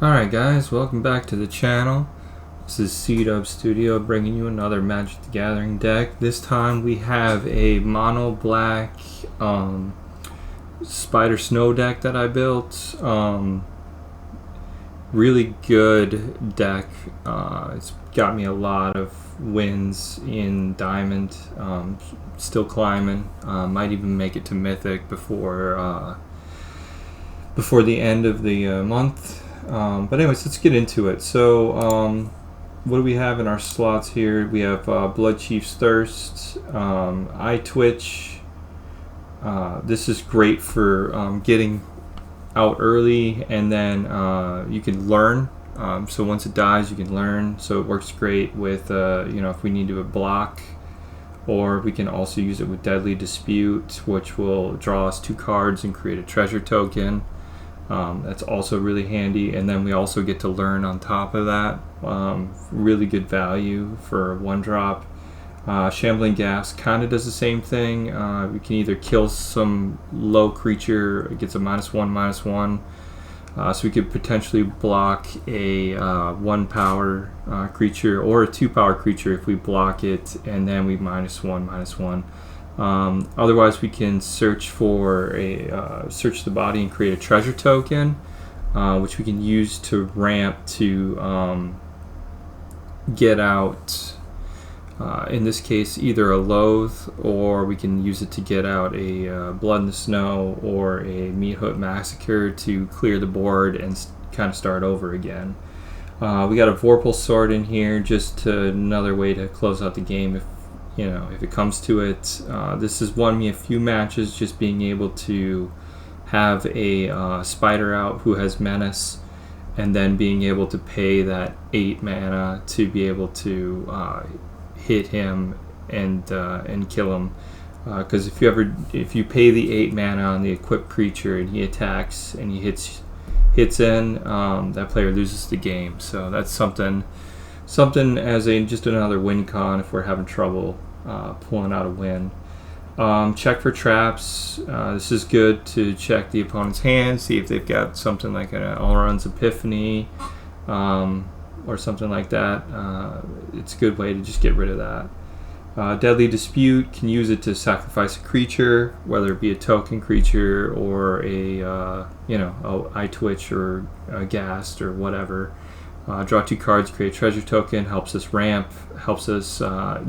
Alright guys, welcome back to the channel. This is CDUB Studio bringing you another Magic the Gathering deck. This time we have a mono black Spider Snow deck that I built. Really good deck. It's got me a lot of wins in Diamond. Still climbing. Might even make it to Mythic before the end of the month. But anyways, let's get into it. So what do we have in our slots here? We have Bloodchief's Thirst, Eyetwitch. This is great for getting out early, and then you can learn. So once it dies, you can learn. So it works great with if we need to block, or we can also use it with Deadly Dispute, which will draw us 2 cards and create a treasure token. That's also really handy, and then we also get to learn on top of that. Really good value for 1-drop. Shambling Ghast kind of does the same thing. We can either kill some low creature, it gets a -1/-1, so we could potentially block a 1-power creature or a 2-power creature if we block it, and then we -1/-1. Otherwise, we can search for search the body and create a treasure token, which we can use to ramp to get out. In this case, either a Lolth, or we can use it to get out a Blood in the Snow or a Meathook Massacre to clear the board and kind of start over again. We got a Vorpal Sword in here, just another way to close out the game if it comes to it. This has won me a few matches, just being able to have a spider out who has menace, and then being able to pay that 8 mana to be able to hit him and kill him. Because if you pay the 8 mana on the equipped creature and he attacks and he hits in, that player loses the game. So that's something as just another win con if we're having trouble pulling out a win. Check for traps. This is good to check the opponent's hand, see if they've got something like an Alrund's Epiphany or something like that. It's a good way to just get rid of that. Deadly Dispute, can use it to sacrifice a creature, whether it be a token creature or a Eyetwitch or a Ghast or whatever. Draw 2 cards, create a treasure token, helps us ramp, helps us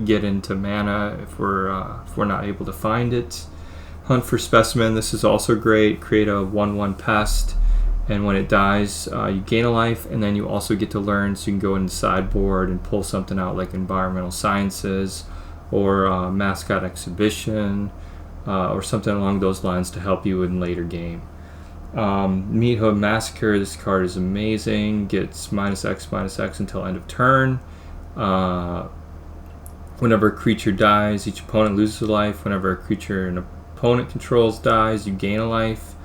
get into mana if we're not able to find it. Hunt for Specimen, this is also great. Create a 1/1 pest, and when it dies, you gain a life, and then you also get to learn, so you can go into Sideboard and pull something out like Environmental Sciences or Mascot Exhibition or something along those lines to help you in later game. Meathook Massacre, this card is amazing. Gets -X/-X until end of turn. Whenever a creature dies, each opponent loses a life. Whenever a creature an opponent controls dies, you gain a life.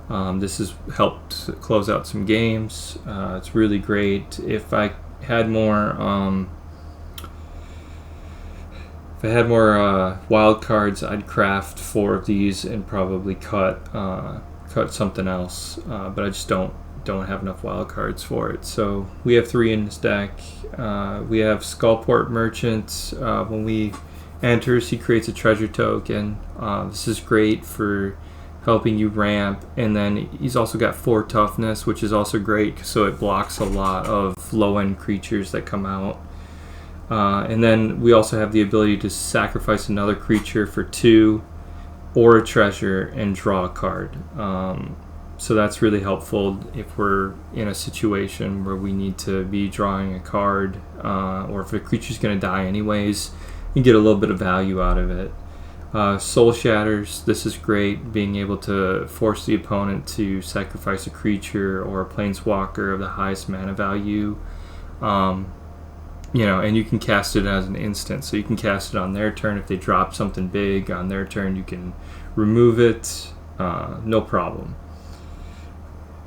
This has helped close out some games. It's really great. If I had more wild cards, I'd craft 4 of these and probably cut something else, but I just don't have enough wild cards for it. So we have 3 in this deck. We have Skullport Merchant. When he enters, he creates a treasure token. This is great for helping you ramp, and then he's also got 4 toughness, which is also great, so it blocks a lot of low-end creatures that come out. And then we also have the ability to sacrifice another creature for 2 or a treasure and draw a card. So that's really helpful if we're in a situation where we need to be drawing a card, or if a creature's going to die anyways, you get a little bit of value out of it. Soul Shatters, this is great, being able to force the opponent to sacrifice a creature or a planeswalker of the highest mana value. And you can cast it as an instant, so you can cast it on their turn. If they drop something big on their turn, you can remove it, no problem.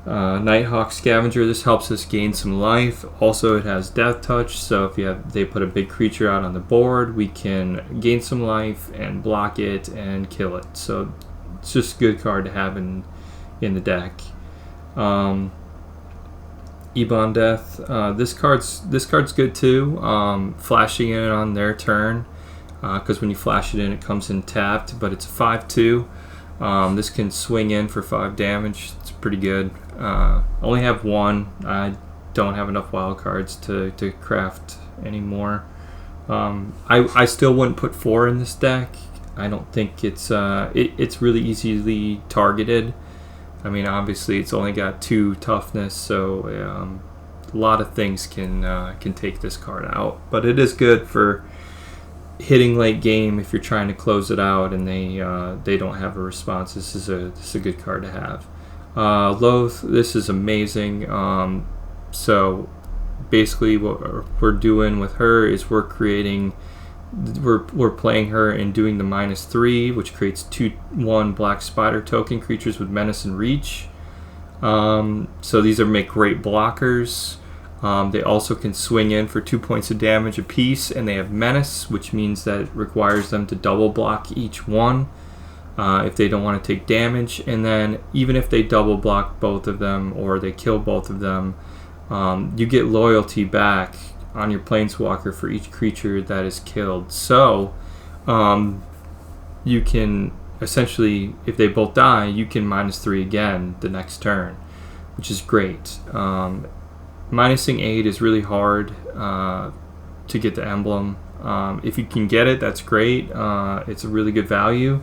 Nighthawk Scavenger, this helps us gain some life. Also, it has Death Touch, so if they put a big creature out on the board, we can gain some life and block it and kill it. So it's just a good card to have in the deck. Ebondeath. This card's good too. Flashing it on their turn, because when you flash it in, it comes in tapped. But it's a 5/2. This can swing in for 5 damage. It's pretty good. Only have one. I don't have enough wild cards to craft anymore. I still wouldn't put 4 in this deck. I don't think it's really easily targeted. I mean, obviously, it's only got 2 toughness, so a lot of things can take this card out. But it is good for hitting late game if you're trying to close it out and they don't have a response. This is a good card to have. Lolth, this is amazing. So basically, what we're doing with her is we're playing her and doing the -3, which creates 2/1 black spider token creatures with menace and reach. So these make great blockers. They also can swing in for 2 points of damage apiece, and they have menace, which means that it requires them to double block each one if they don't want to take damage. And then even if they double block both of them or they kill both of them, you get loyalty back on your planeswalker for each creature that is killed. So you can essentially, if they both die, you can -3 again the next turn, which is great. Minusing 8 is really hard to get the emblem. If you can get it, that's great. It's a really good value,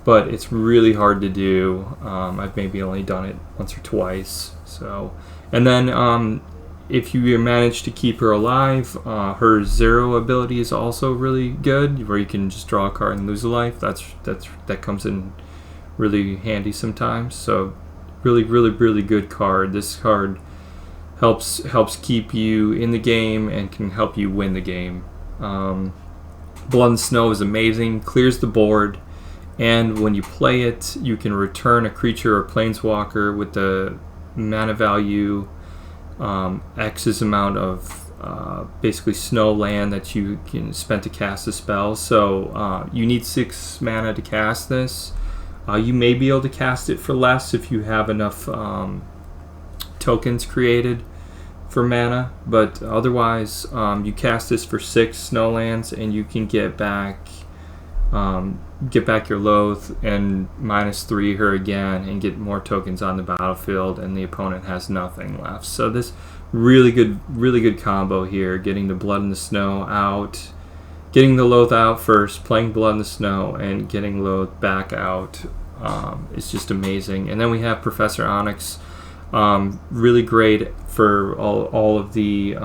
but it's really hard to do. I've maybe only done it once or twice. So, and then if you manage to keep her alive, her 0 ability is also really good, where you can just draw a card and lose a life. That comes in really handy sometimes. So, really good card. This card helps keep you in the game and can help you win the game. Blood and Snow is amazing. Clears the board, and when you play it, you can return a creature or planeswalker with the mana value X's amount of basically snow land that you can spend to cast a spell. So you need 6 mana to cast this. You may be able to cast it for less if you have enough tokens created for mana, but otherwise you cast this for 6 snow lands, and you can get back your Lolth and -3 her again and get more tokens on the battlefield, and the opponent has nothing left. So this really good combo here, getting the Blood in the Snow out, getting the Lolth out first, playing Blood in the Snow, and getting Lolth back out. It's just amazing. And then we have Professor Onyx, really great for all of the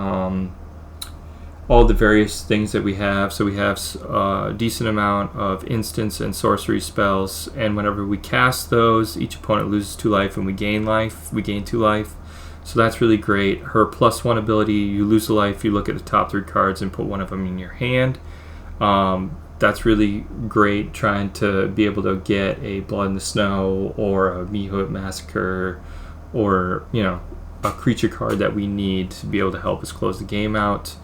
various things that we have. So we have a decent amount of instants and sorcery spells, and whenever we cast those, each opponent loses 2 life and we gain life. We gain 2 life. So that's really great. Her +1 ability, you lose a life, you look at the top 3 cards and put one of them in your hand. That's really great, trying to be able to get a Blood in the Snow or a Meathook Massacre, or a creature card that we need to be able to help us close the game out.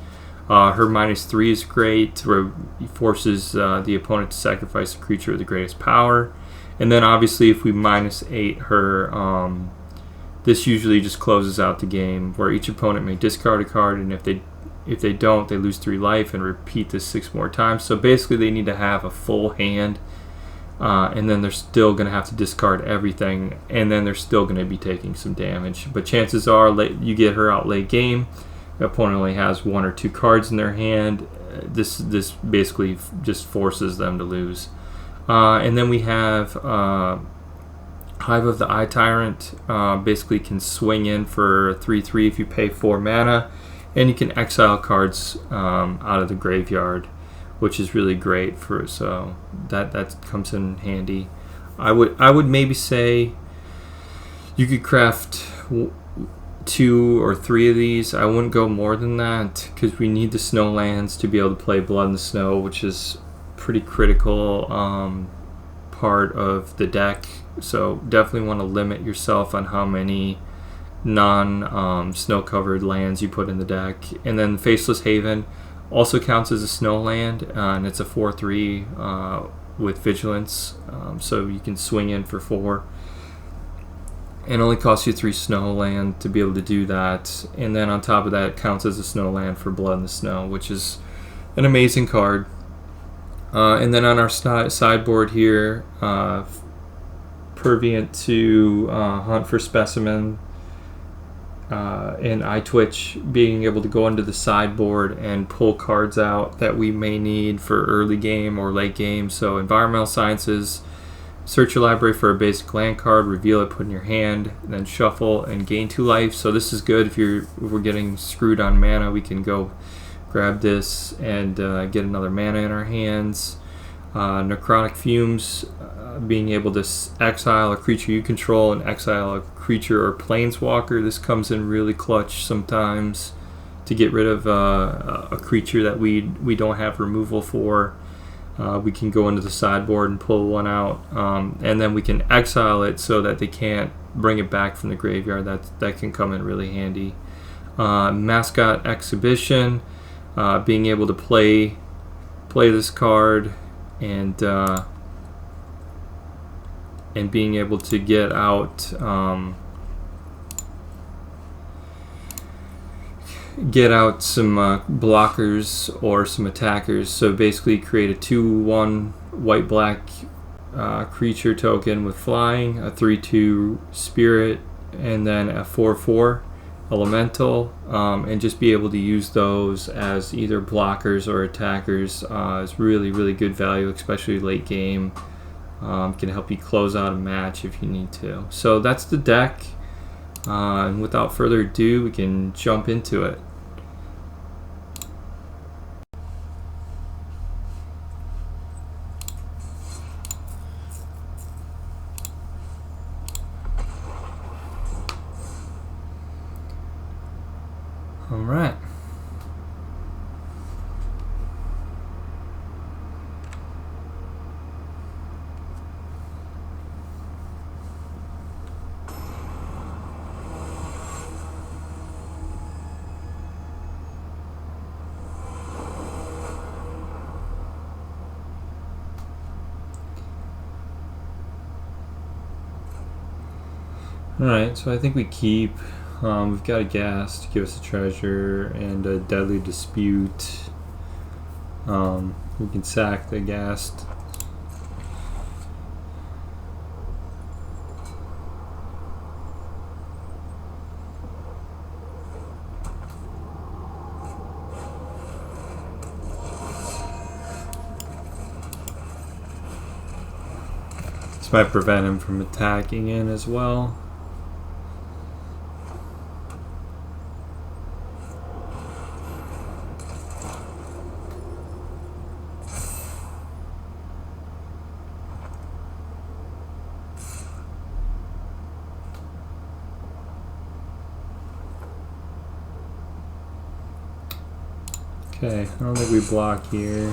Her -3 is great, where it forces the opponent to sacrifice a creature with the greatest power. And then obviously if we -8 her, this usually just closes out the game, where each opponent may discard a card, and if they don't, they lose 3 life, and repeat this 6 more times. So basically they need to have a full hand, and then they're still going to have to discard everything, and then they're still going to be taking some damage. But chances are you get her out late game, the opponent only has 1 or 2 cards in their hand. This basically just forces them to lose. And then we have Hive of the Eye Tyrant. Basically can swing in for 3/3 if you pay 4 mana, and you can exile cards out of the graveyard, which is really great so that comes in handy. I would maybe say you could craft 2 or 3 of these. I wouldn't go more than that, because we need the snow lands to be able to play Blood in the Snow, which is pretty critical part of the deck. So definitely want to limit yourself on how many non-snow covered lands you put in the deck. And then Faceless Haven also counts as a snow land, and it's a 4/3 with vigilance, so you can swing in for 4. and only costs you 3 snow land to be able to do that. And then on top of that, it counts as a snow land for Blood in the Snow, which is an amazing card. And then on our sideboard here, Perviant to hunt for Specimen, and Eyetwitch, being able to go into the sideboard and pull cards out that we may need for early game or late game. So Environmental Sciences, search your library for a basic land card, reveal it, put it in your hand, then shuffle and gain 2 life. So this is good if we're getting screwed on mana. We can go grab this and get another mana in our hands. Necrotic Fumes, being able to exile a creature you control and exile a creature or planeswalker. This comes in really clutch sometimes to get rid of a creature that we don't have removal for. We can go into the sideboard and pull one out, and then we can exile it so that they can't bring it back from the graveyard. That can come in really handy. Mascot Exhibition, being able to play this card and being able to get out some blockers or some attackers. So basically create a 2/1 white-black creature token with flying, a 3/2 spirit, and then a 4/4 elemental, and just be able to use those as either blockers or attackers is really, really good value, especially late game. Can help you close out a match if you need to. So that's the deck, and without further ado, we can jump into it. All right. Alright, so I think we keep, we've got a Ghast to give us a treasure and a Deadly Dispute. We can sack the Ghast. This might prevent him from attacking in as well. Okay, I don't think we block here.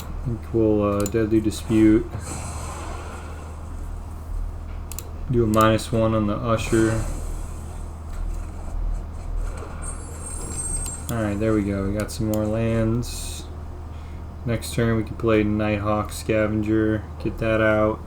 I think we'll Deadly Dispute. Do a -1 on the Usher. Alright, there we go. We got some more lands. Next turn we can play Nighthawk Scavenger. Get that out.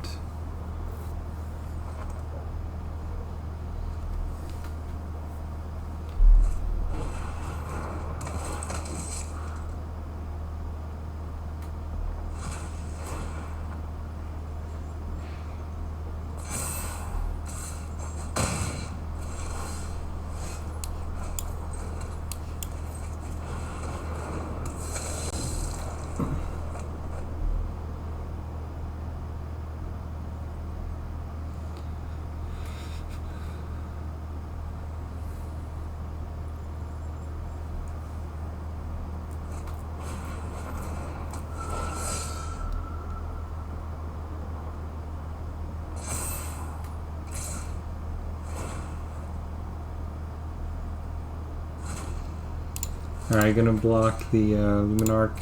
Alright, gonna block the Luminarch.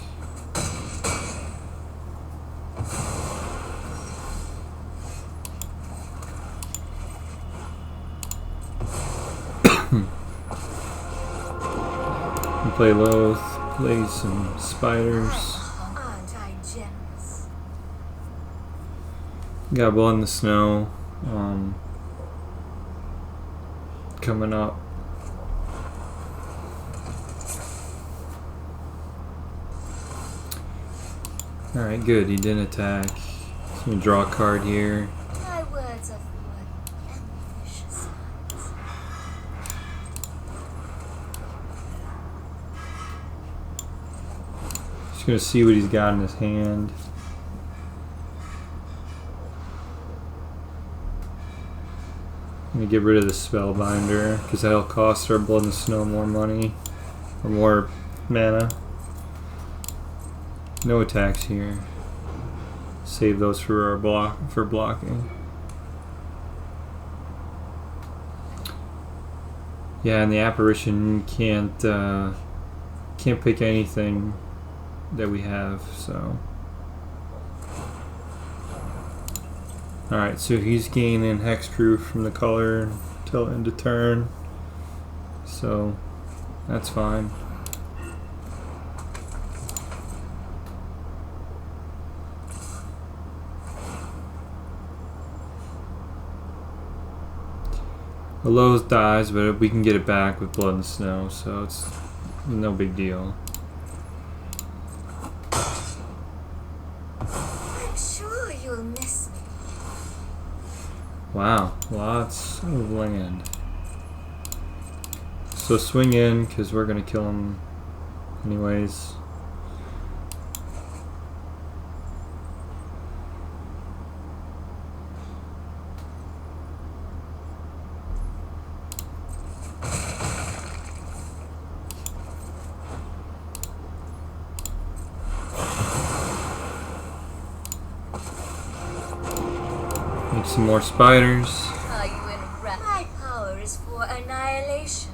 Play Lolth, play some spiders. Got Blood in the Snow coming up. Alright, good. He didn't attack. He's gonna draw a card here. My words of warning and vicious words. Just gonna see what he's got in his hand. I'm gonna get rid of the Spellbinder because that'll cost our Blood in the Snow more money or more mana. No attacks here. Save those for our blocking. Yeah, and the Apparition can't pick anything that we have, so. Alright, so he's gaining hexproof from the color till end of turn. So that's fine. The Lolth dies, but we can get it back with Blood and Snow, so it's no big deal. I'm sure you'll miss me. Wow, lots of land. So swing in, because we're going to kill him anyways. Make some more spiders. Are you in wrath? My power is for annihilation.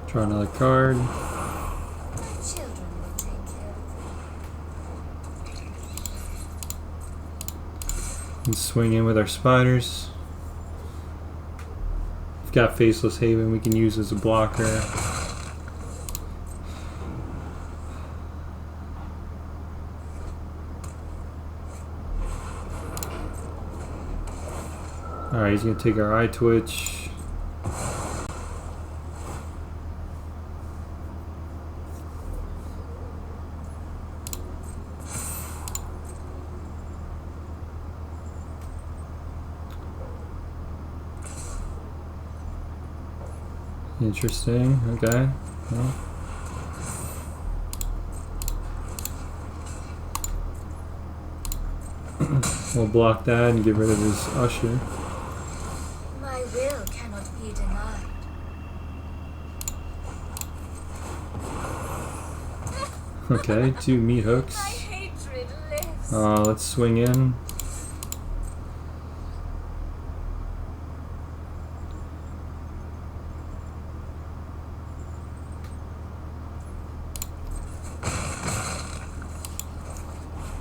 Draw another card. My children will take care of them. And swing in with our spiders. We've got Faceless Haven we can use as a blocker. Alright, he's going to take our Eyetwitch. Interesting, okay. Well. We'll block that and get rid of his Usher. My will cannot be denied. Okay, 2 Meathooks. My hatred lives. Let's swing in.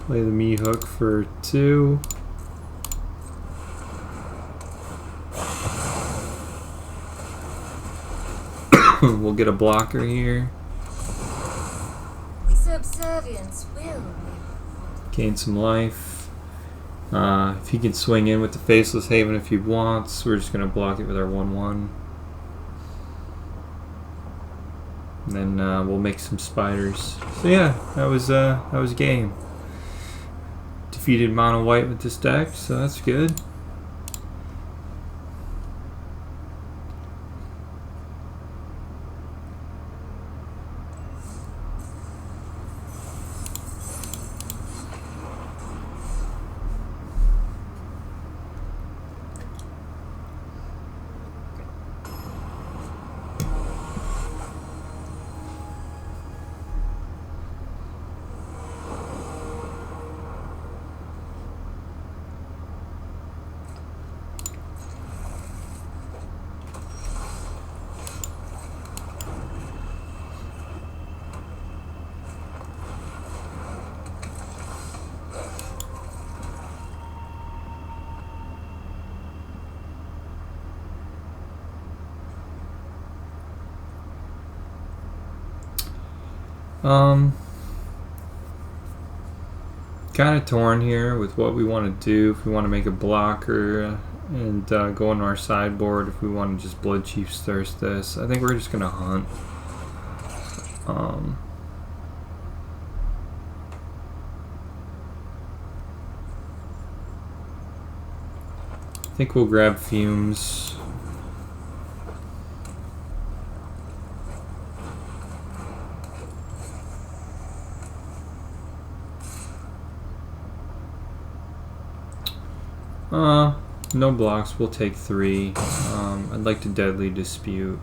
Play the Meathook for 2. We'll get a blocker here. Subservience will. Gain some life. If he can swing in with the Faceless Haven if he wants, we're just going to block it with our 1/1. And then we'll make some spiders. So yeah, that was game. Defeated mono white with this deck, so that's good. Kind of torn here with what we want to do. If we want to make a blocker and go into our sideboard, if we want to just Bloodchief's Thirst this, I think we're just gonna hunt. I think we'll grab Fumes. No blocks, we'll take 3. I'd like to Deadly Dispute.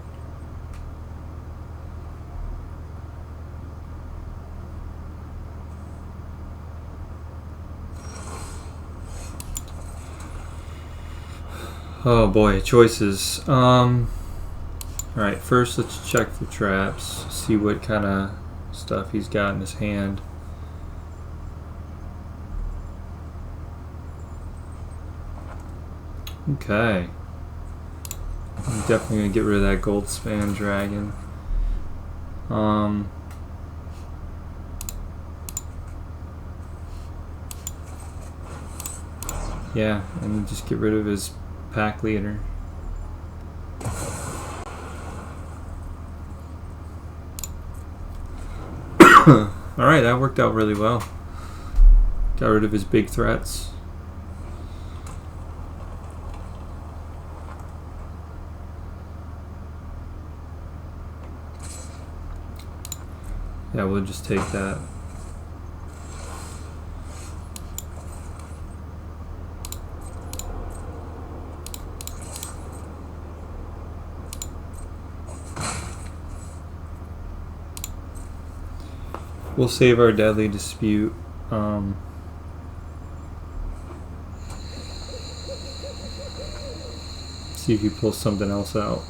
Oh boy, choices. Alright, first let's check the traps, see what kind of stuff he's got in his hand. Okay. I'm definitely gonna get rid of that gold span dragon. Yeah, and just get rid of his pack leader. Alright, that worked out really well. Got rid of his big threats. Yeah, we'll just take that. We'll save our Deadly Dispute. See if he pulls something else out.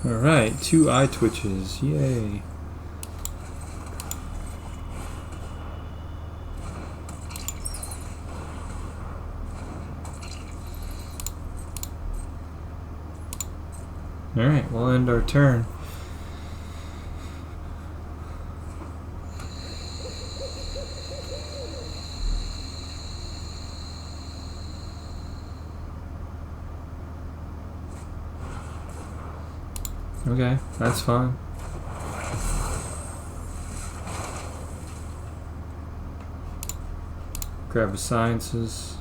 Alright, 2 Eyetwitches, yay. Alright, we'll end our turn. Okay, that's fine. Grab the sciences.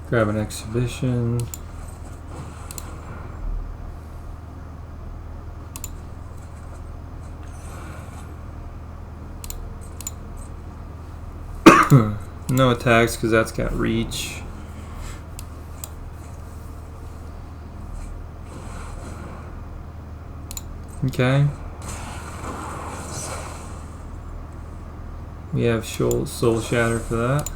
Grab an exhibition. No attacks because that's got reach. Okay. We have Soul Shatter for that.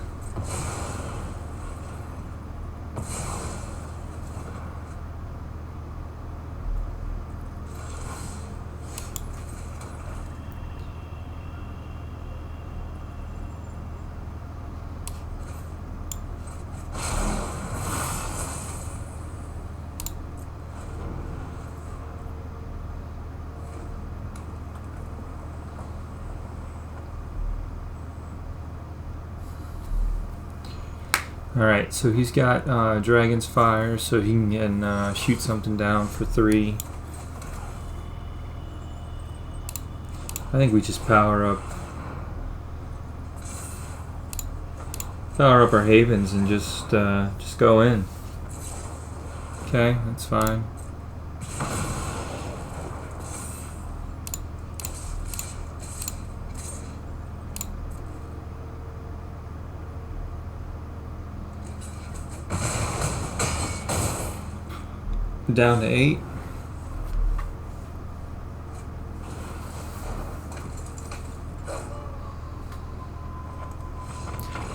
Alright, so he's got Dragon's Fire, so he can shoot something down for 3. I think we just power up our Havens and just go in. Okay, that's fine. Down to 8.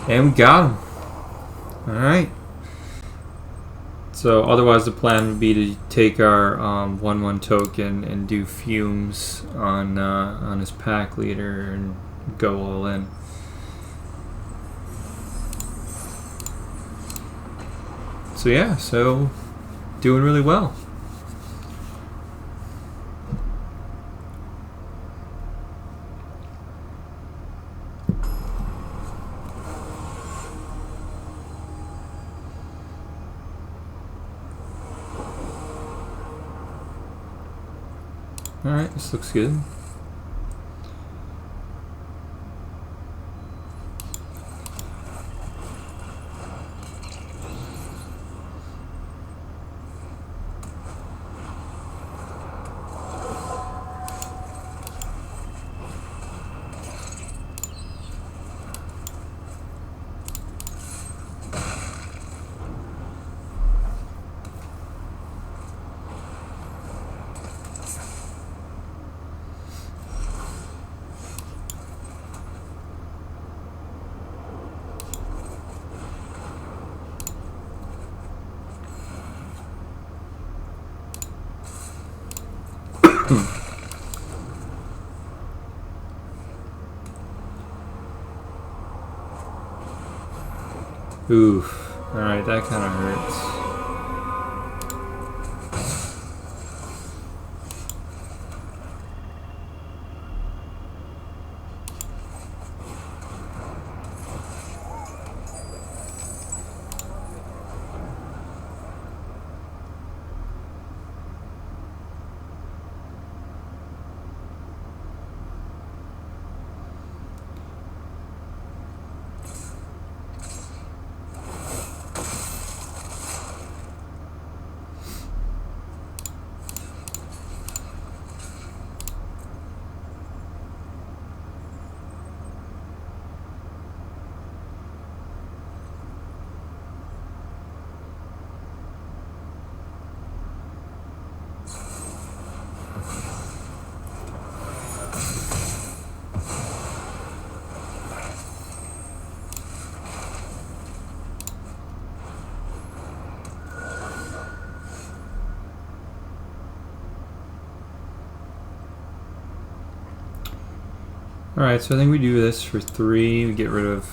And we got him. Alright. So otherwise the plan would be to take our 1/1 token and do fumes on his pack leader and go all in. So yeah, so doing really well. Alright, this looks good. Oof. Alright, that kind of hurts. Alright, so I think we do this for 3. We get rid of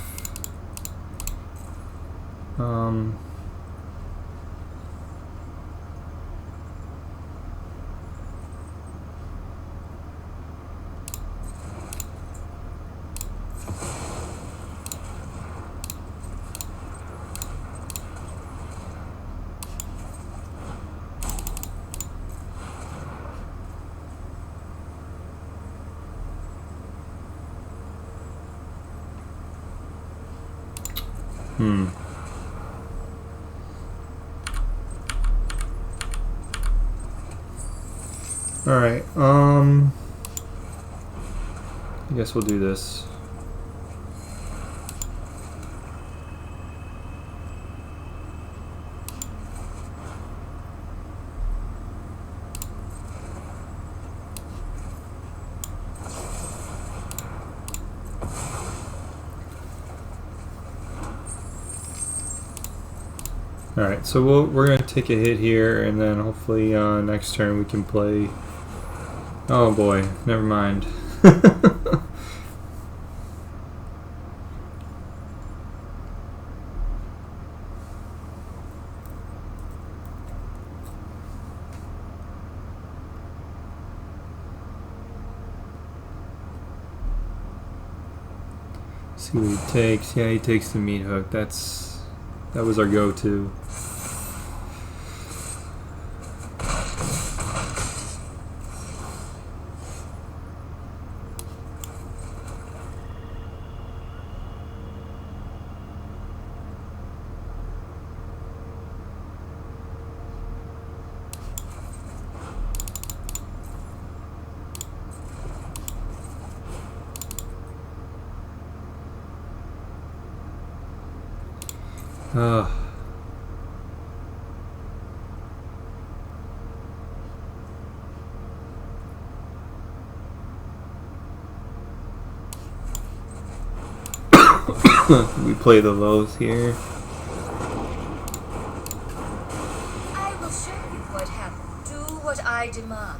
Alright, I guess we'll do this. Alright, so we're going to take a hit here, and then hopefully next turn we can play... Oh boy, never mind. See what he takes. Yeah, he takes the Meathook. That was our go-to. We play the Lolth here. I will show you what happened. Do what I demand.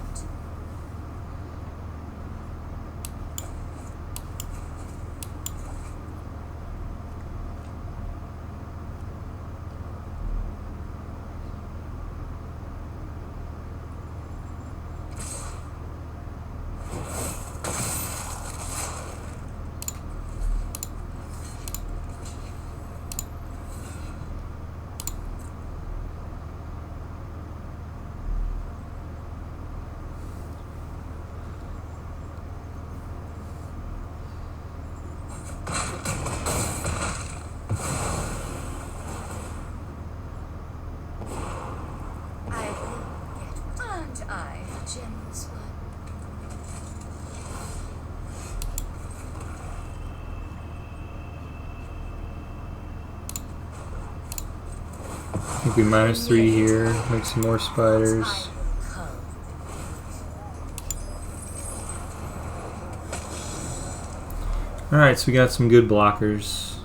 I think we -3 here, make some more spiders. Alright, so we got some good blockers.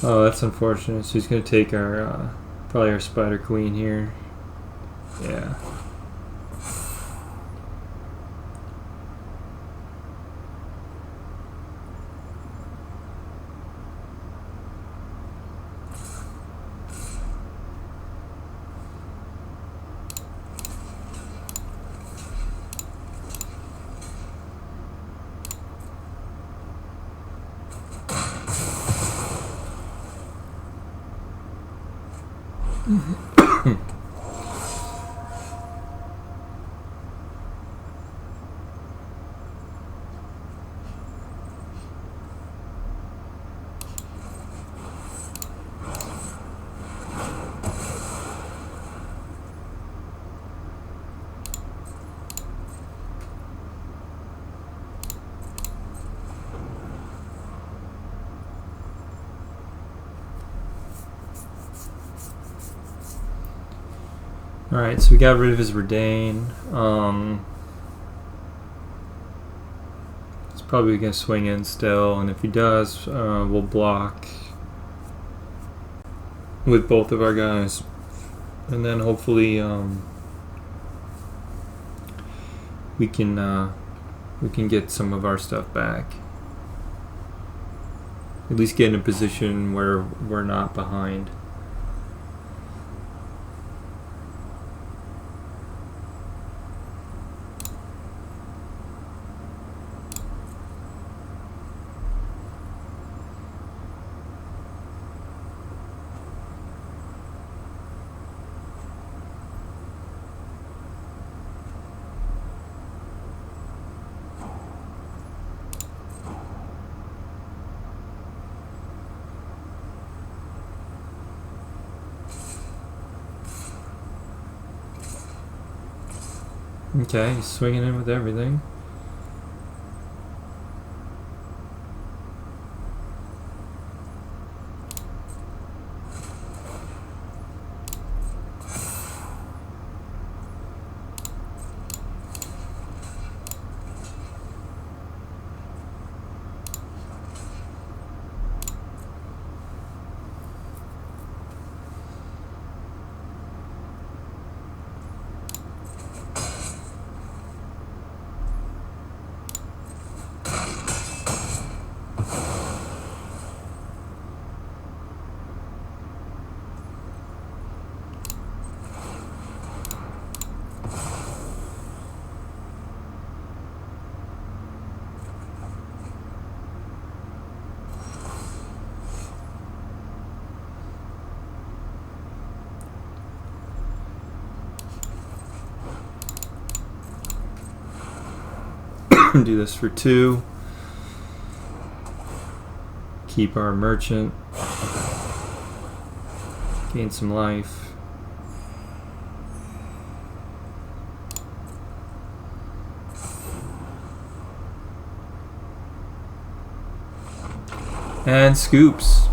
Oh, that's unfortunate. So he's going to take our, probably our Spider Queen here. Yeah. Alright, so we got rid of his Redain. He's probably going to swing in still, and if he does, we'll block with both of our guys. And then hopefully we can get some of our stuff back. At least get in a position where we're not behind. Okay, he's swinging in with everything. Do this for 2. Keep our merchant. Gain some life. And scoops.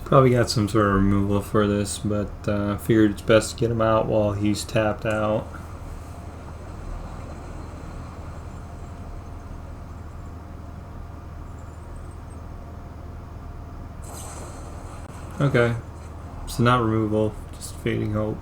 Probably got some sort of removal for this, but figured it's best to get him out while he's tapped out. Okay, so not removal, just Fading Hope.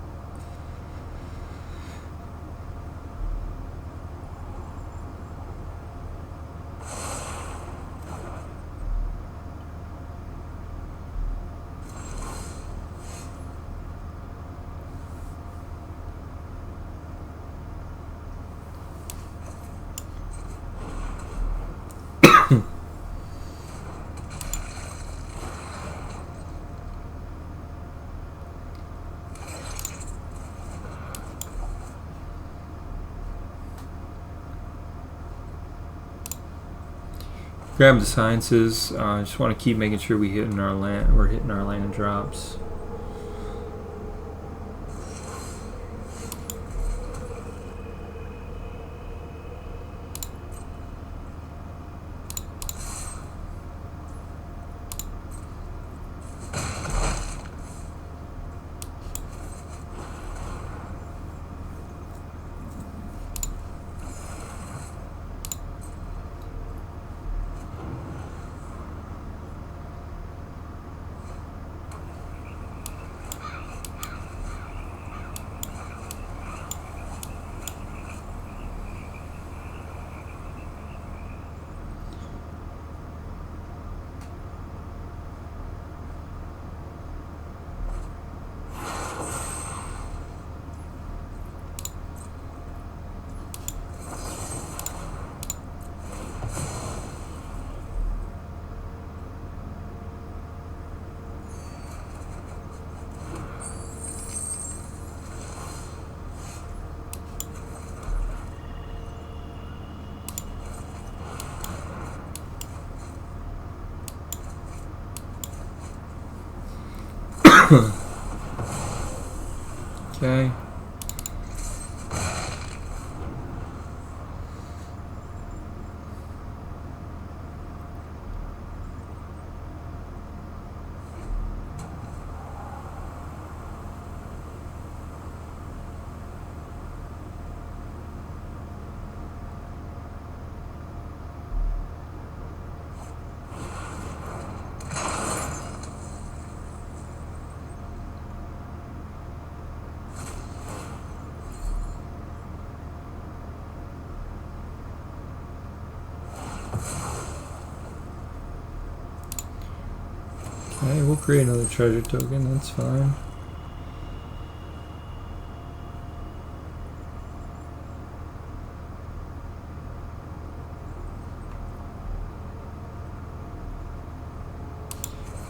Grab the sciences. Just want to keep making sure we're hitting our land drops. Okay. Okay, we'll create another treasure token, that's fine.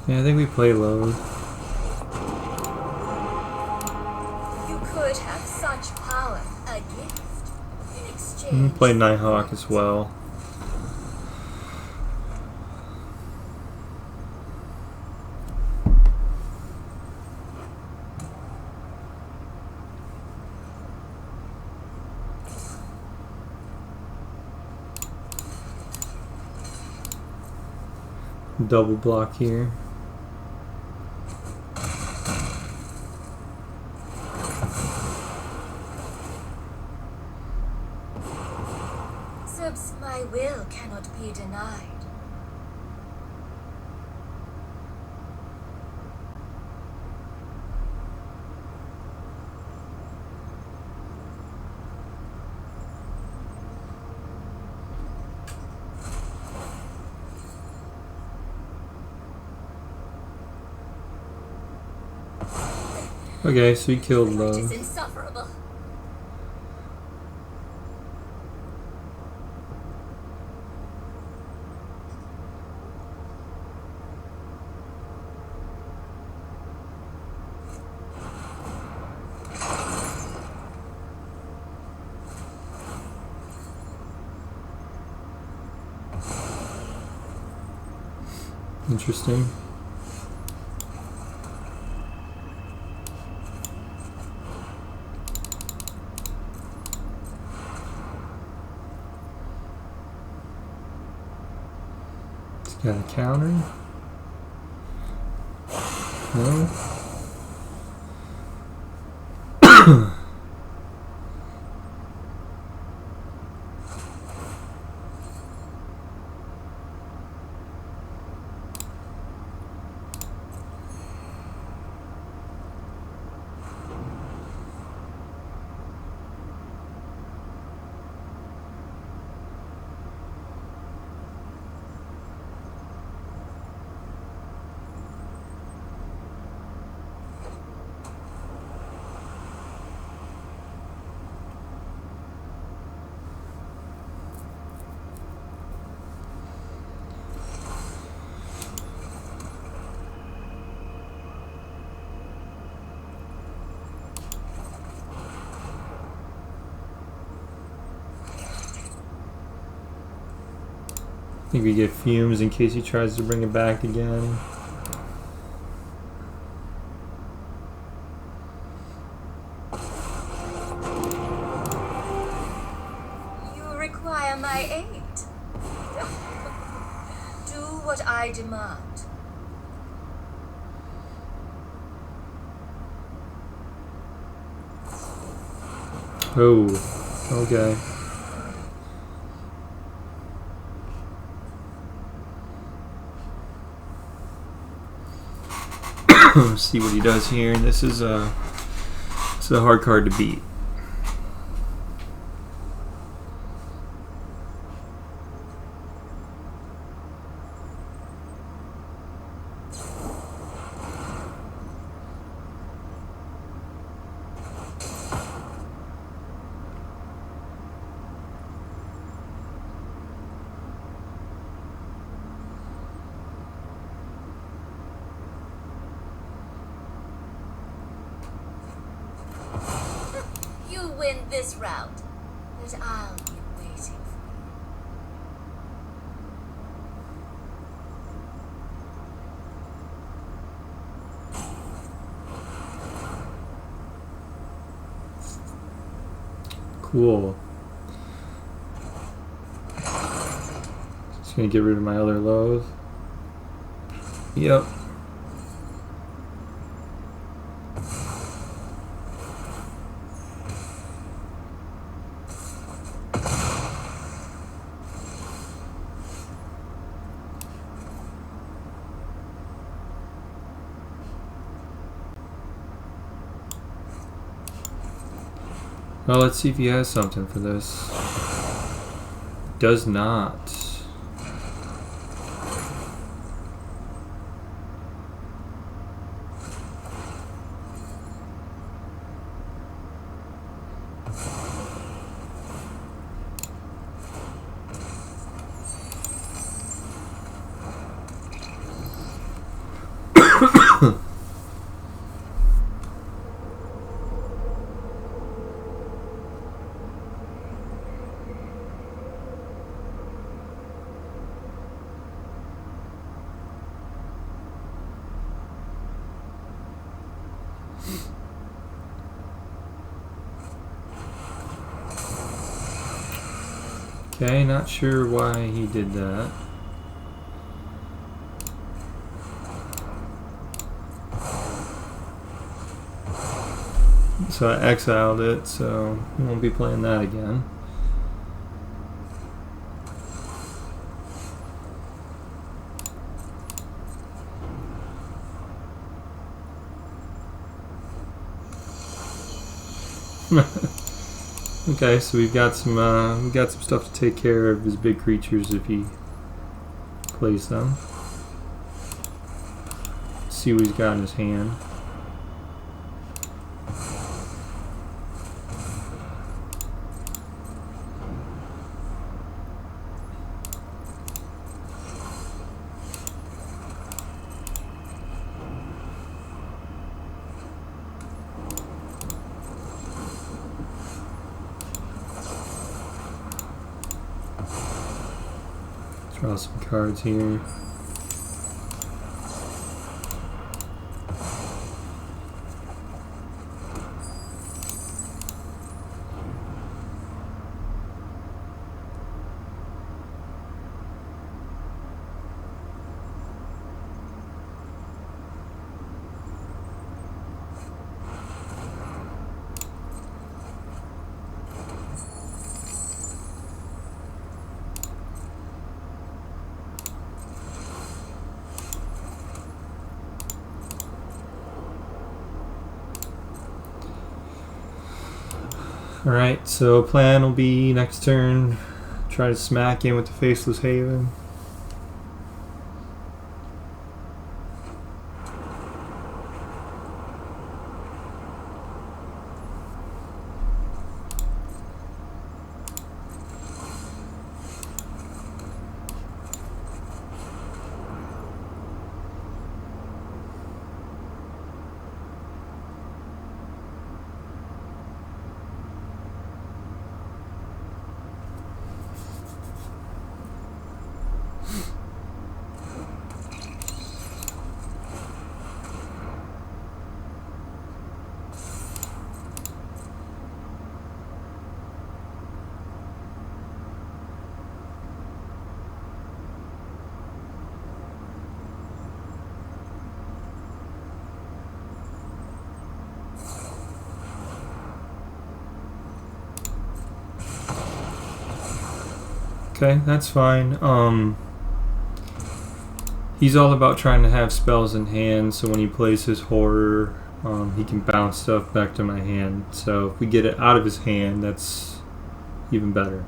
Yeah, I think we play Lolth. You could have such power, a gift, in exchange. I'm gonna play Nighthawk as well. Double block here. Subs, my will cannot be denied. Okay, so he killed It Lolth. is insufferable. Interesting. Got a counter. No? I think we get Fumes in case he tries to bring it back again. You require my aid. Do what I demand. Oh, okay. See what he does here. This is a hard card to beat. You win this round, but I'll be waiting for you. Cool. Just gonna get rid of my other Lolth. Yep. Well, let's see if he has something for this. Does not. Okay, not sure why he did that. So I exiled it, so we won't be playing that again. Okay, so we've got some stuff to take care of his big creatures if he plays them. See what he's got in his hand. Draw some cards here. Alright, so plan will be next turn, try to smack in with the Faceless Haven. Okay, that's fine. He's all about trying to have spells in hand, so when he plays his horror, he can bounce stuff back to my hand. So if we get it out of his hand, that's even better.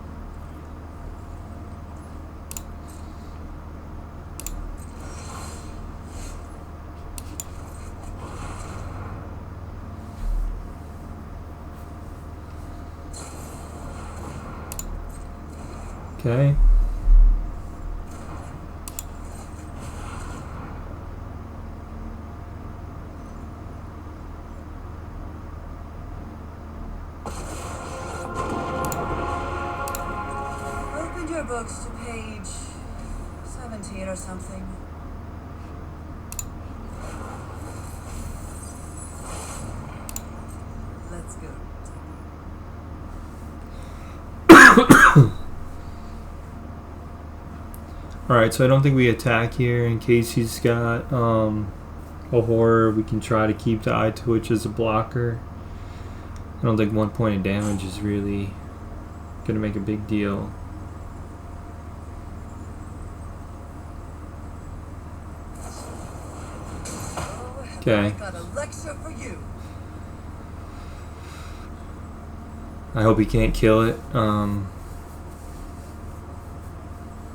Okay. Open your books to page 17 or something. Let's go. Alright, so I don't think we attack here in case he's got a horror. We can try to keep the Eyetwitch as a blocker. I don't think 1 point of damage is really going to make a big deal. Okay. Got a lecture for you. I hope he can't kill it.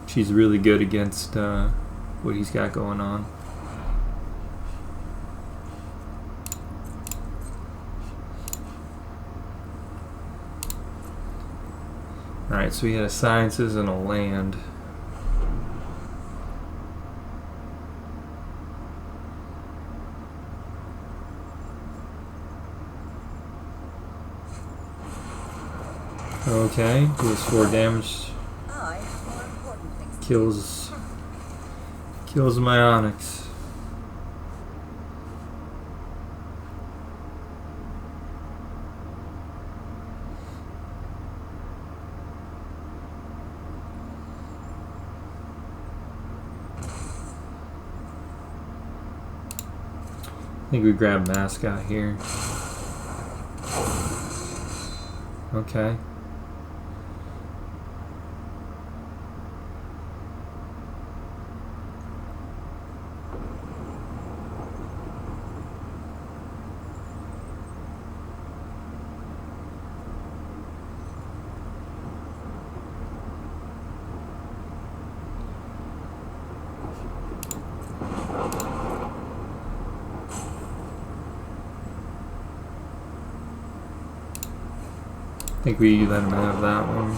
She's really good against what he's got going on. Alright, so he had a Sciences and a land. Okay, deals 4 damage. Kills my Onyx. I think we grab Mascot here. Okay. I think we let him have that one.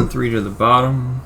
Three to the bottom.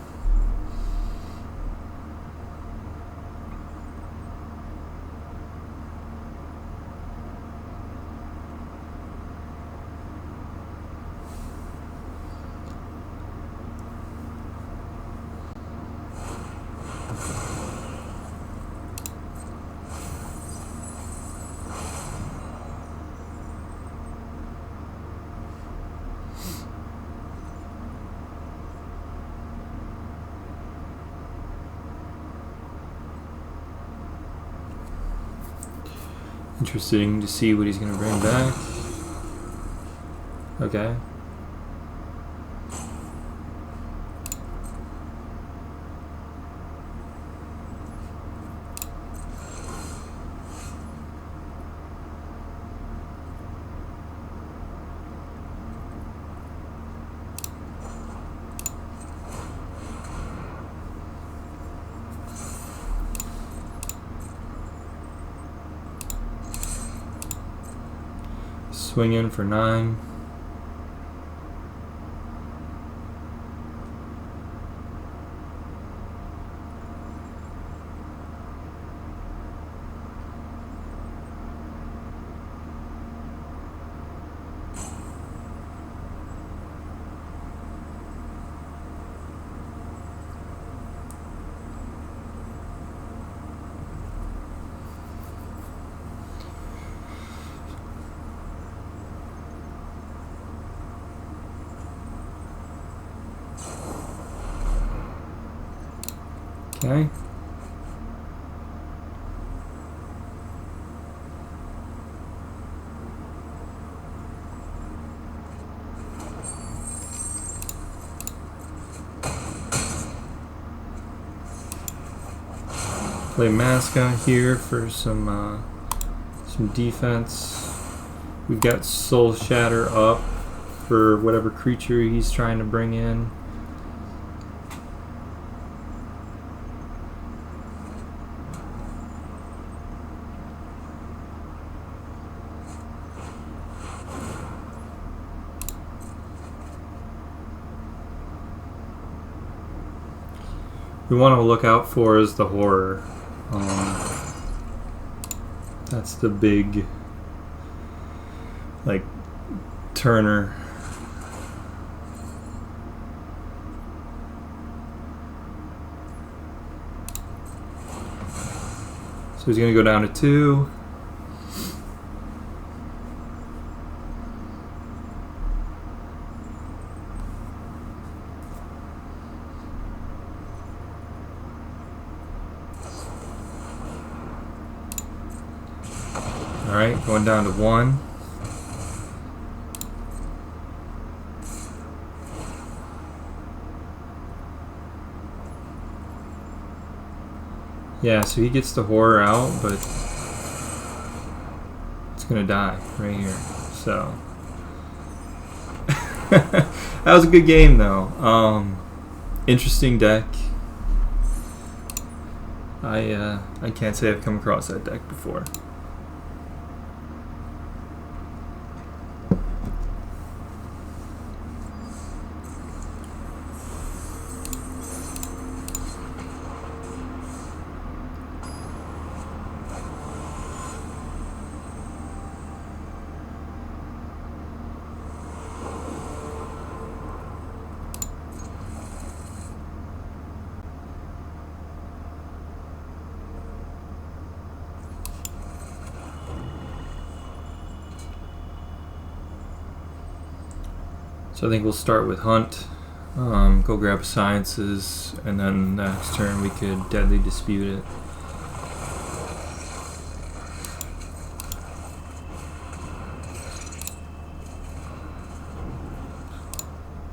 Interesting to see what he's going to bring back. Okay. Swing in for 9. Okay. Play Mascot here for some defense. We've got Soul Shatter up for whatever creature he's trying to bring in. We want to look out for is the horror. That's the big, like, turner. So he's going to go down to 2. Alright, going down to 1. Yeah, so he gets the horror out, but it's gonna die right here. So that was a good game though. Interesting deck. I can't say I've come across that deck before. So I think we'll start with Hunt, go grab Sciences, and then next turn we could Deadly Dispute it.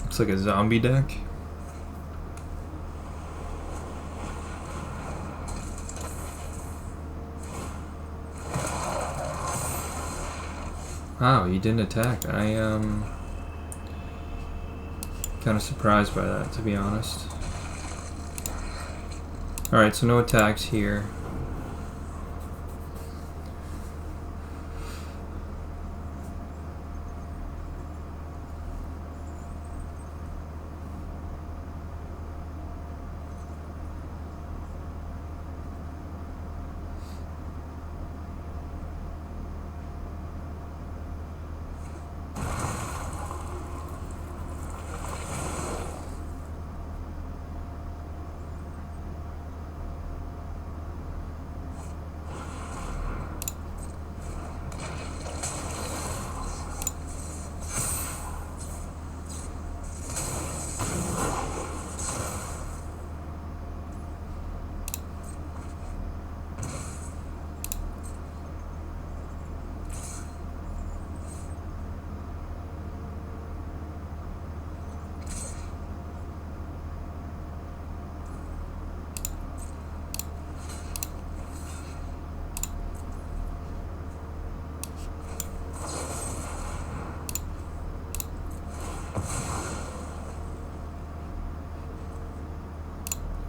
Looks like a zombie deck. Wow, you didn't attack. Kind of surprised by that, to be honest. Alright, so no attacks here.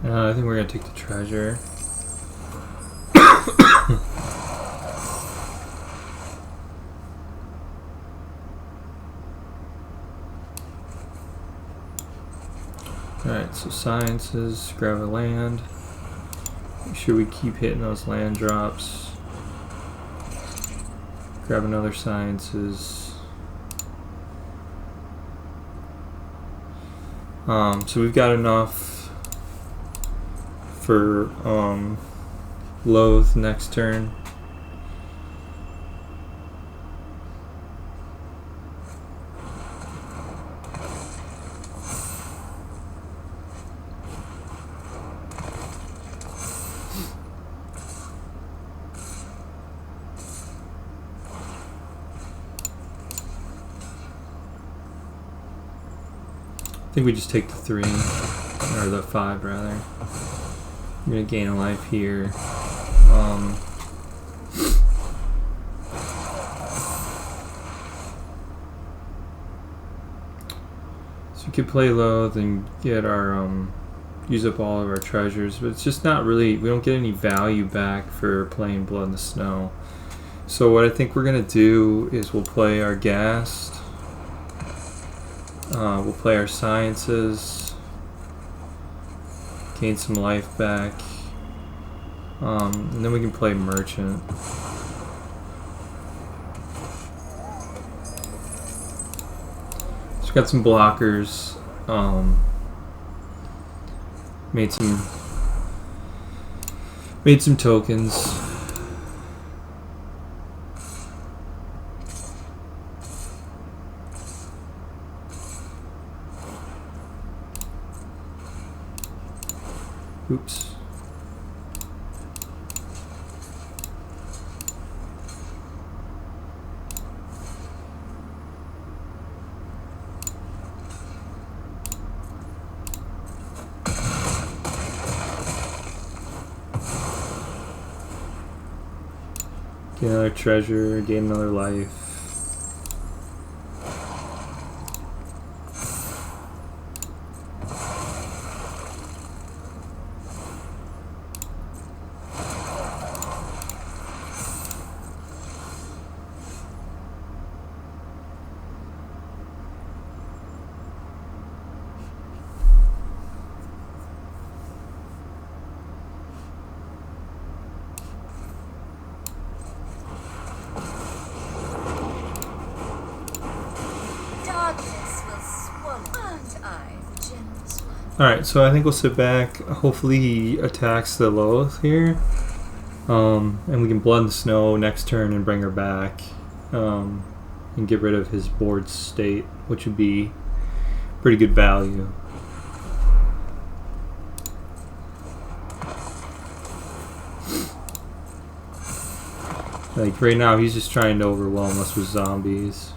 I think we're gonna take the treasure. Alright, so sciences, grab a land. Make sure we keep hitting those land drops. Grab another sciences. So we've got enough for Lolth next turn. I think we just take the 3, or the 5 rather. I'm gonna gain a life here. So we could play Lolth and get our use up all of our treasures, but it's just not really. We don't get any value back for playing Blood in the Snow. So what I think we're gonna do is we'll play our Ghast. We'll play our sciences, gain some life back, and then we can play merchant. So we got some blockers. Made some tokens. Oops. Get another treasure, gain another life. Alright, so I think we'll sit back. Hopefully he attacks the Lolth here. And we can Blood in the Snow next turn and bring her back. And get rid of his board state, which would be pretty good value. Like right now he's just trying to overwhelm us with zombies.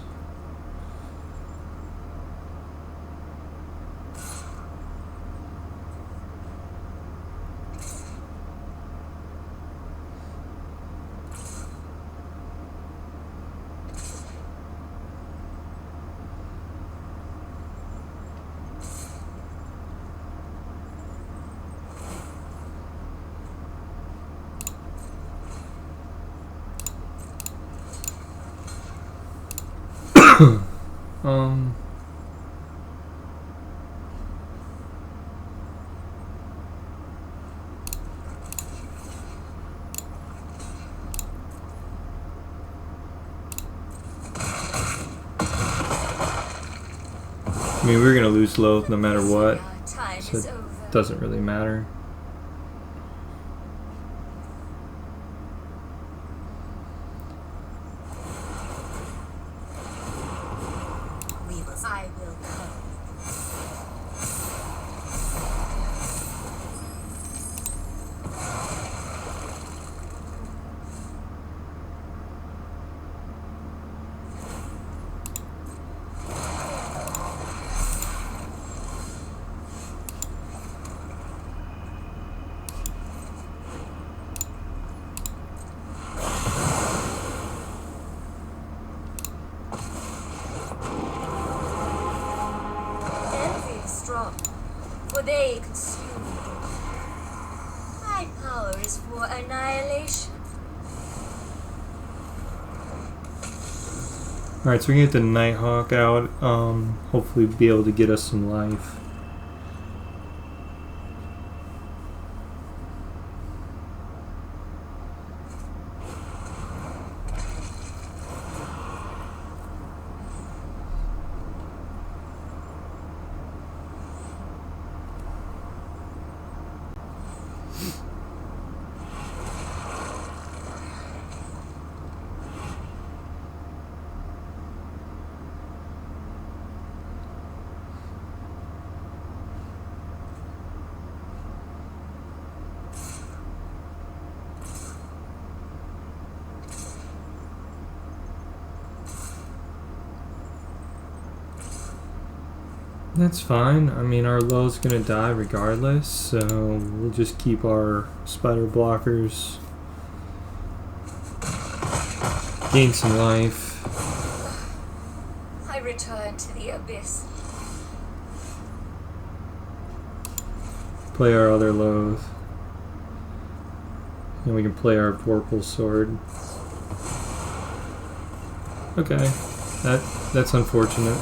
I mean, we're gonna lose Lolth no matter what, so it doesn't really matter. For they consume is for annihilation. Alright, so we can get the Nighthawk out. Hopefully be able to get us some life. That's fine. I mean, our Lolth's gonna die regardless, so we'll just keep our spider blockers. Gain some life. I return to the abyss. Play our other Lolth. And we can play our Vorpal Sword. Okay. That's unfortunate.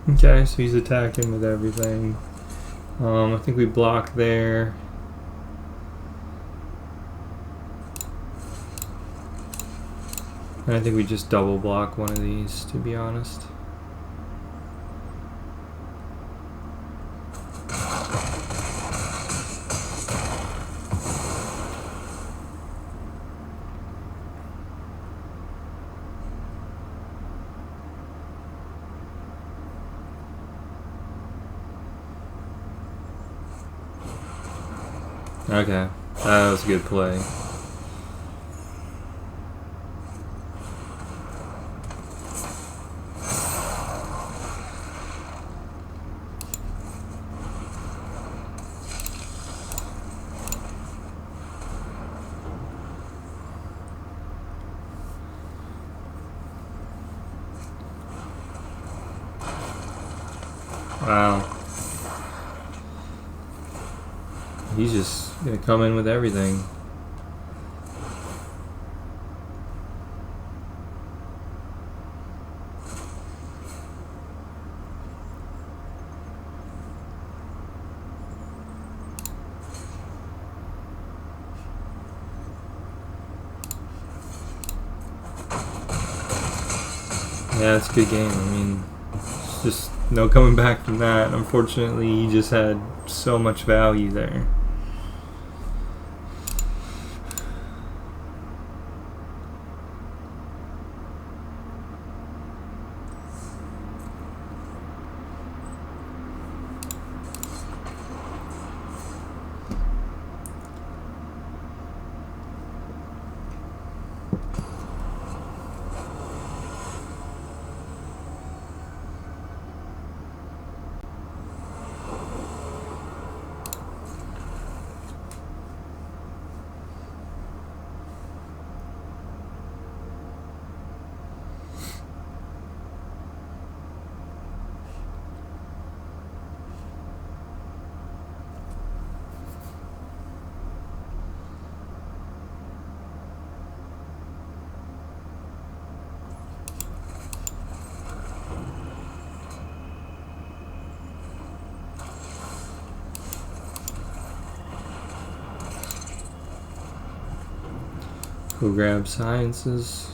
Okay, so he's attacking with everything. I think we block there. And I think we just double block one of these, to be honest. Okay, that was a good play. Wow. He's just gonna come in with everything. Yeah, it's a good game. I mean, just no coming back from that. Unfortunately, he just had so much value there. Go grab sciences.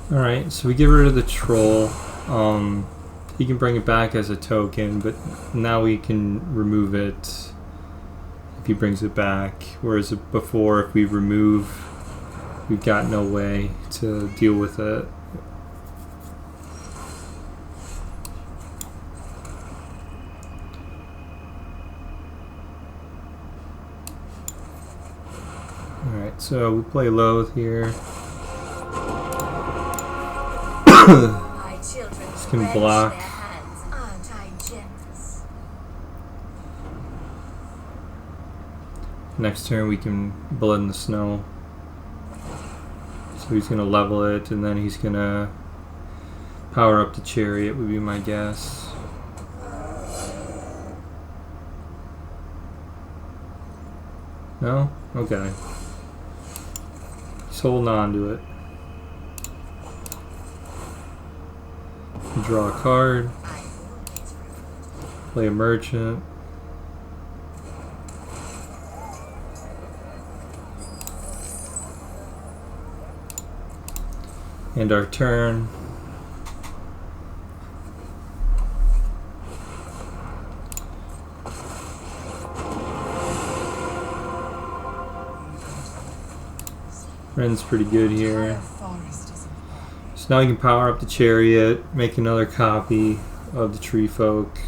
Alright, so we get rid of the troll. He can bring it back as a token, but now we can remove it if he brings it back. Whereas before, if we remove, we've got no way to deal with it. Alright, so we play Lolth here. My children This can wrench block. their hands. Aren't I generous? Next turn we can Blood in the Snow. So he's going to level it, and then he's going to power up the Chariot, would be my guess. No? Okay. He's holding on to it. Draw a card. Play a Merchant. End our turn. Ren's pretty good here. So now you can power up the Chariot, make another copy of the Tree Folk.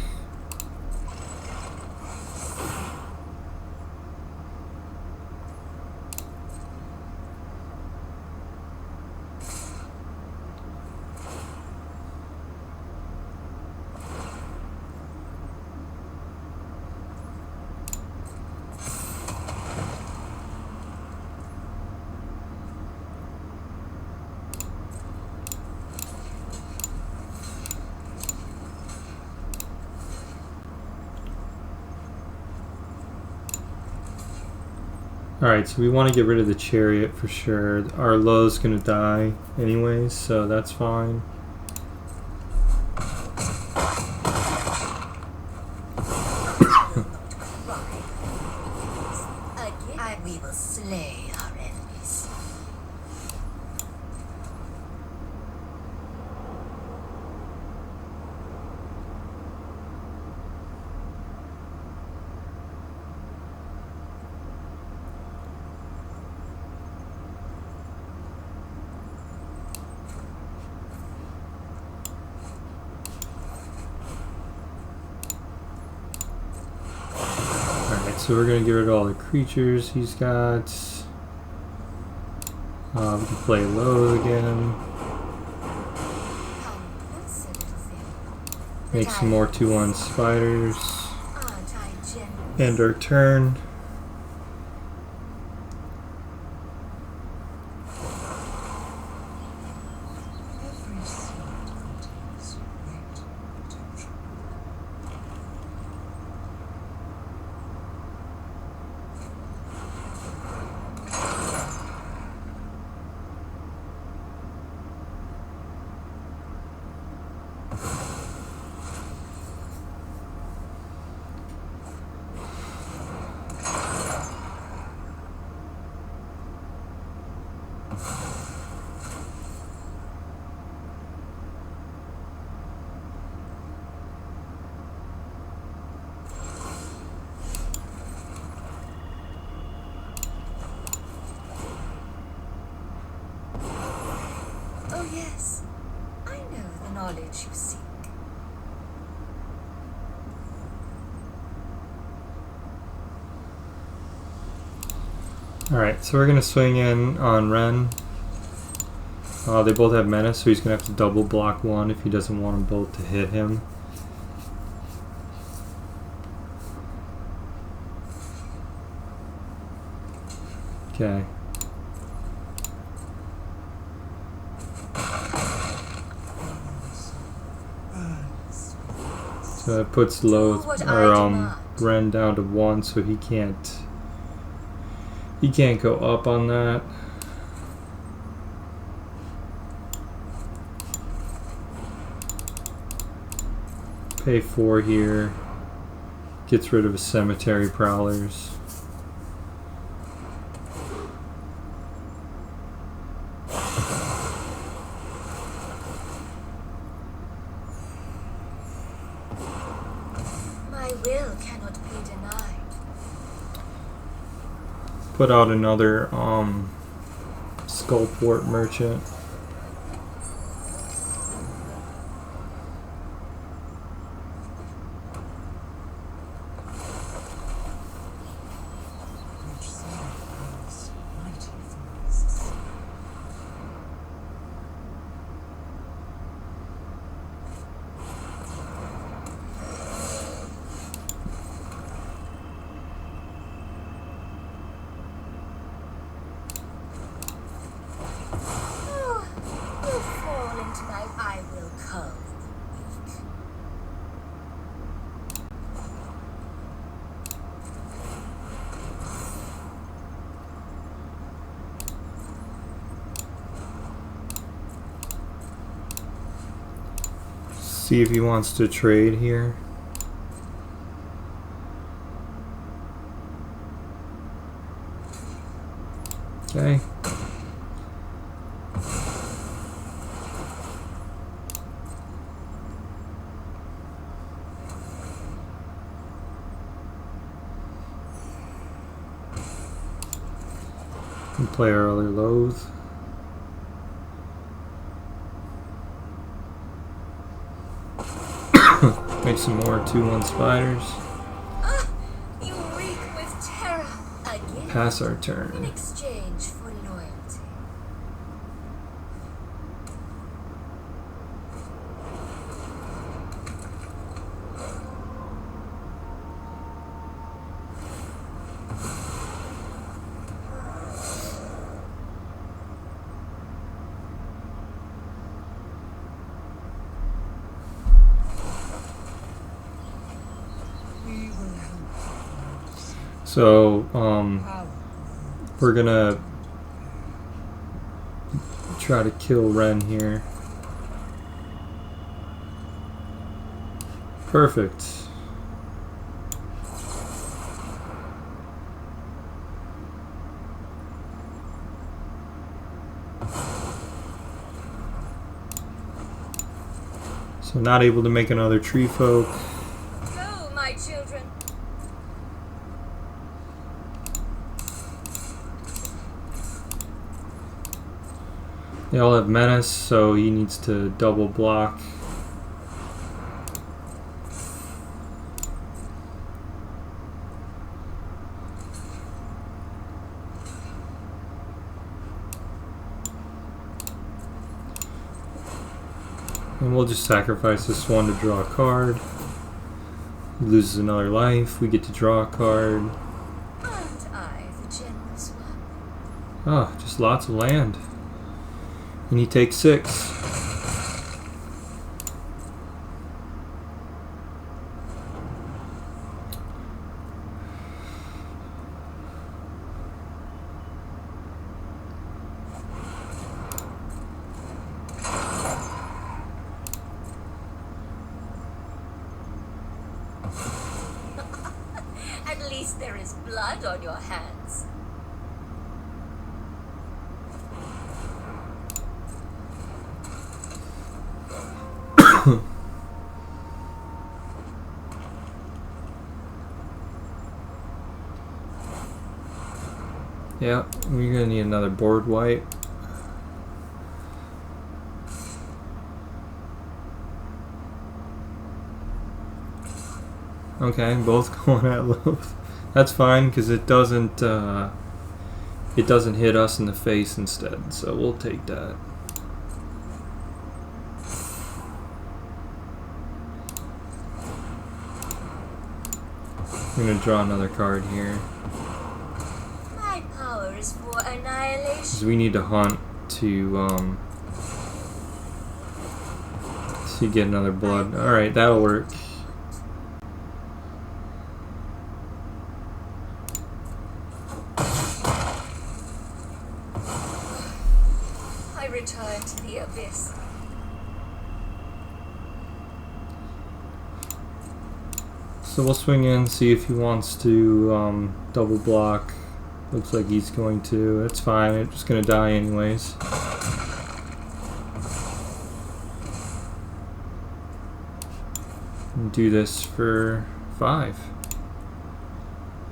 Alright, so we want to get rid of the Chariot for sure. Our Low's going to die anyways, so that's fine. We will slay our enemies. So we're going to get rid of all the creatures he's got. We can play low again. Make some more 2/1 spiders. End our turn. Oh yes, I know the knowledge you seek. Alright, so we're going to swing in on Ren. They both have menace, so he's going to have to double block one if he doesn't want them both to hit him. Okay. So it puts Lolth or Ren down to 1, so he can't go up on that. Pay 4 here. Gets rid of his cemetery prowlers. My will cannot be denied. Put out another Skullport merchant. See if he wants to trade here. Okay. We play our other Lolth. Make some more 2/1 spiders. You reek with terror again. Pass our turn. In exchange for loyalty. So, we're gonna try to kill Ren here. Perfect. So not able to make another tree folk. Go, my children. They all have menace, so he needs to double block. And we'll just sacrifice this one to draw a card. He loses another life. We get to draw a card. Aren't I the generous one? Oh, just lots of land. And he takes 6. At least there is blood on your hands. Yeah, we're gonna need another board wipe. Okay, both going at Lolth. That's fine because it doesn't hit us in the face instead, so we'll take that. I'm gonna draw another card here. My power is for annihilation. Because we need to hunt to get another blood. Alright, that'll work. So we'll swing in, see if he wants to double block. Looks like he's going to. That's fine. I'm just going to die anyways. And do this for 5.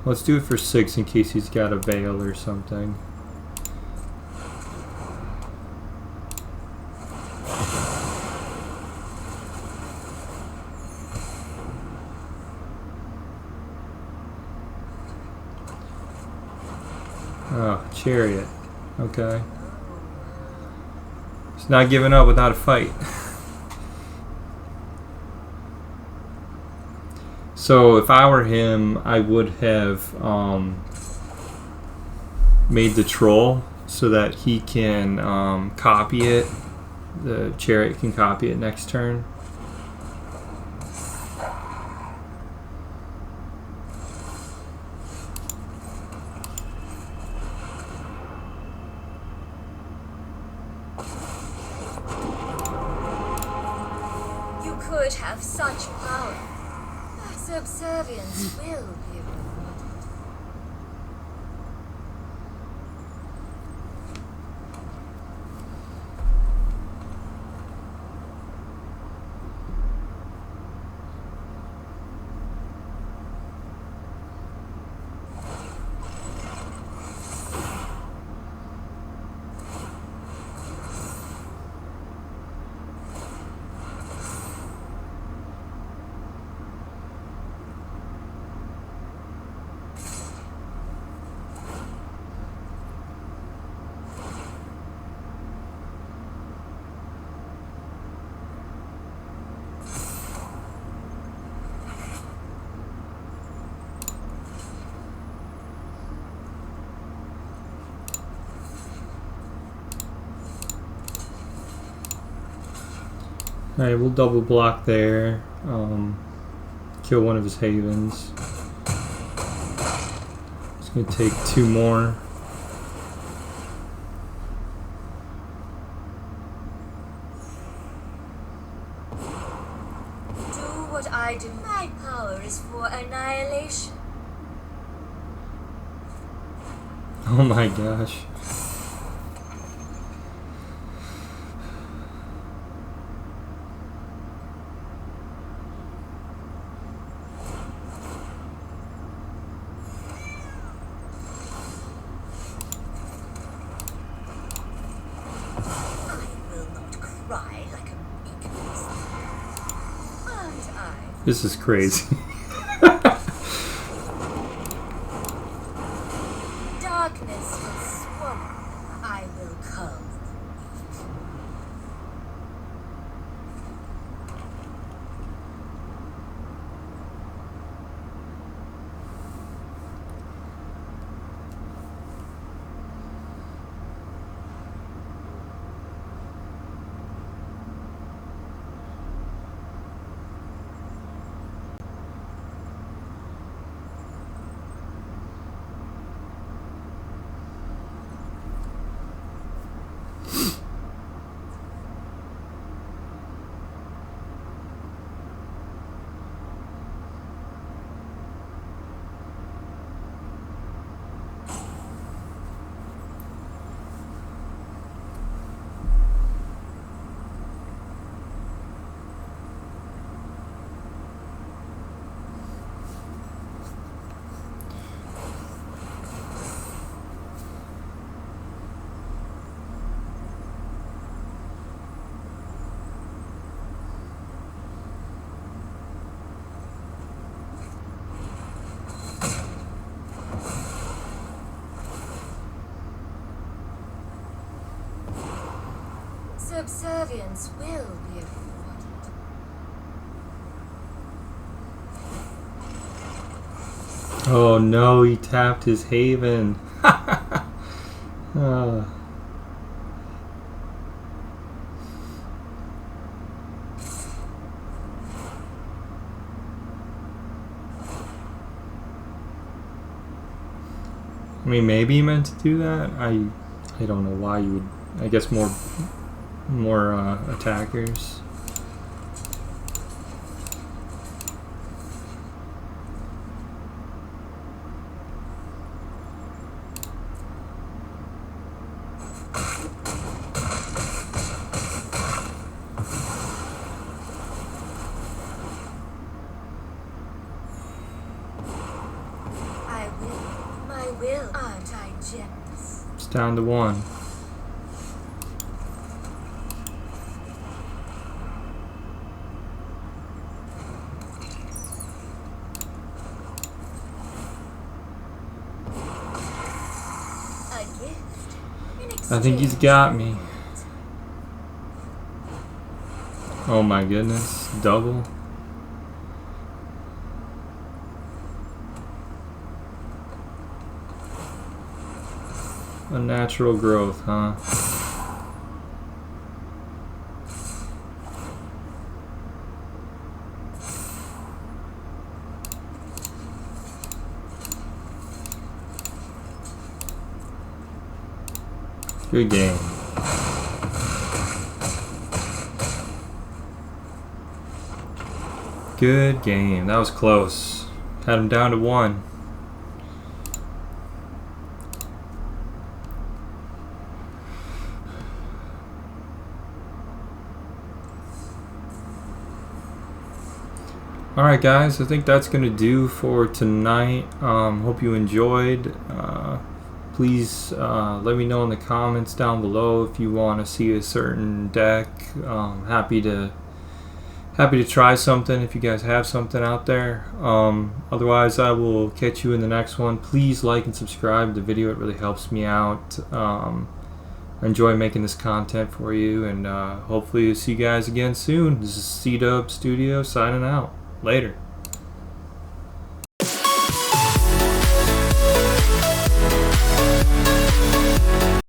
Let's do it for 6 in case he's got a veil or something. Oh, Chariot. Okay. He's not giving up without a fight. So if I were him, I would have made the troll so that he can copy it. The Chariot can copy it next turn. You could have such power. Subservience will be rewarded. Alright, we'll double block there. Kill one of his havens. It's going to take 2 more. Do what I do. My power is for annihilation. Oh my gosh. This is crazy. Darkness will swallow. I will come. Subservience will be rewarded. Oh no, he tapped his Haven. I mean, maybe he meant to do that. I don't know why you would. I guess more attackers. will. Aren't I generous? It's down to 1. A gift. In I think he's exchange got for me. what? Oh my goodness, double. Unnatural growth, huh? Good game. Good game. That was close. Had him down to 1. Alright guys, I think that's going to do for tonight. Hope you enjoyed. Please let me know in the comments down below if you want to see a certain deck. Happy to try something if you guys have something out there. Otherwise, I will catch you in the next one. Please like and subscribe to the video. It really helps me out. I enjoy making this content for you, and hopefully see you guys again soon. This is CDUB Studio signing out. Later.